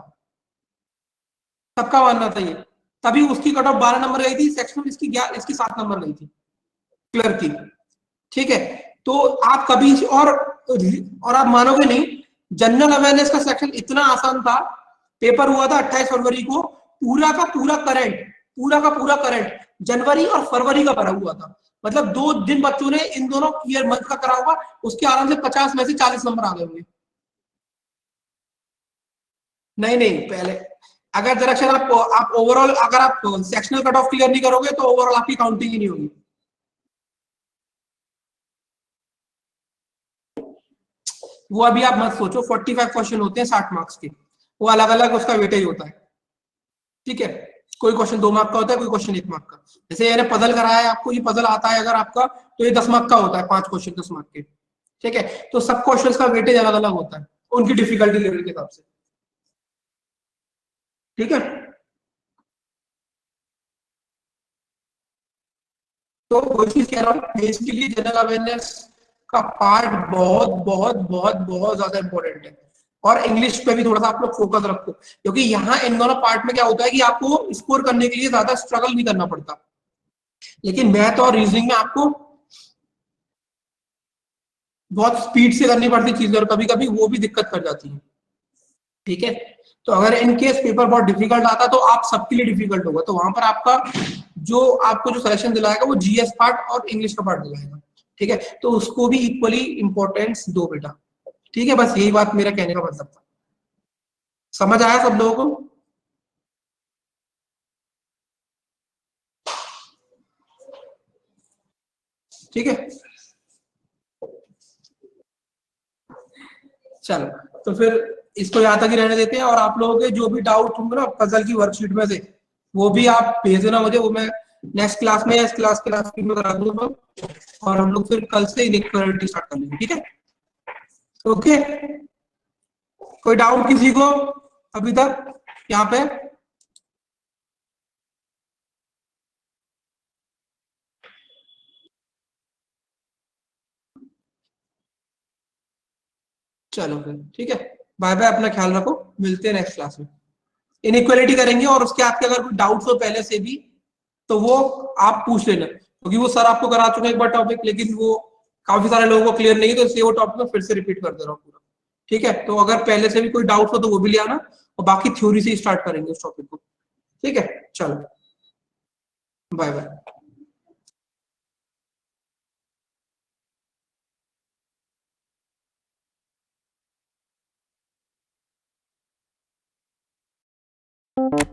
सबका मानना था ये। तभी उसकी कट ऑफ 12 नंबर गई थी, सेक्शन इसकी इसकी 7 नंबर गई थी क्लर्क की, ठीक है। तो आप कभी और आप मानोगे नहीं, जनरल अवेयरनेस का सेक्शन इतना आसान था, पेपर हुआ था 28 फरवरी को, पूरा का पूरा करंट जनवरी और फरवरी का भरा हुआ था। मतलब 2 दिन बच्चों ने इन दोनों ईयर मंथ का करा होगा, उसके आराम से 50 में से 40 नंबर आ गए होंगे। नहीं नहीं, पहले अगर दरअसल आप ओवरऑल अगर आप सेक्शनल कट ऑफ क्लियर नहीं करोगे तो ओवरऑल आपकी काउंटिंग ही नहीं होगी। वो अभी आप मत सोचो, 45 क्वेश्चन होते हैं 60 मार्क्स के, वो अलग अलग उसका वेटेज होता है, ठीक है। कोई क्वेश्चन 2 मार्क का होता है, कोई क्वेश्चन 1 मार्क का। जैसे मैंने पजल कराया है आपको, ये पजल आता है अगर आपका तो ये 10 मार्क का होता है, 5 क्वेश्चन 10 मार्क के, ठीक है। तो सब क्वेश्चन का वेटेज अलग अलग होता है उनकी डिफिकल्टी लेवल के हिसाब से, ठीक है। तो वो चीज कह रहा हूँ, इसके लिए जनरल अवेयरनेस का पार्ट बहुत बहुत बहुत बहुत ज्यादा इंपॉर्टेंट है। और इंग्लिश पे भी थोड़ा सा आप लोग फोकस रखो, क्योंकि यहाँ इन दोनों पार्ट में क्या होता है कि आपको स्कोर करने के लिए ज्यादा स्ट्रगल नहीं करना पड़ता, लेकिन मैथ और रीजनिंग में आपको बहुत स्पीड से करनी पड़ती चीजें और कभी कभी वो भी दिक्कत कर जाती है, ठीक है। तो अगर इन केस पेपर बहुत डिफिकल्ट आता तो आप सबके लिए डिफिकल्ट होगा, तो वहां पर आपका जो आपको जो सिलेक्शन दिलाएगा वो जीएस पार्ट और इंग्लिश का पार्ट दिलाएगा, ठीक है। तो उसको भी इक्वली इंपॉर्टेंस दो बेटा, ठीक है। बस यही बात मेरा कहने का मतलब था। समझ आया सब लोगों को? ठीक है, चलो। तो फिर इसको यहाँ तक ही रहने देते हैं, और आप लोगों के जो भी डाउट होंगे ना पजल की वर्कशीट में से, वो भी आप भेज देना मुझे, वो मैं नेक्स्ट क्लास में या इस क्लास में करा दूंगा। और हम लोग फिर कल से इनइक्वालिटी स्टार्ट कर लेंगे, ठीक है। ओके, कोई डाउट किसी को अभी तक यहाँ पे? चलो फिर ठीक है, बाय बाय, अपना ख्याल रखो, मिलते हैं नेक्स्ट क्लास में। इनइक्वालिटी करेंगे और उसके आपके अगर कोई डाउट्स हो पहले से भी तो वो आप पूछ लेना, क्योंकि वो सर आपको करा चुके हैं एक बार टॉपिक, लेकिन वो काफी सारे लोगों को क्लियर नहीं है, तो इसलिए वो टॉपिक में फिर से रिपीट कर दे रहा हूँ पूरा, ठीक है। तो अगर पहले से भी कोई डाउट हो तो वो भी ले आना, और बाकी थ्योरी से स्टार्ट करेंगे उस टॉपिक को, ठीक है। चलो, बाय बाय। है।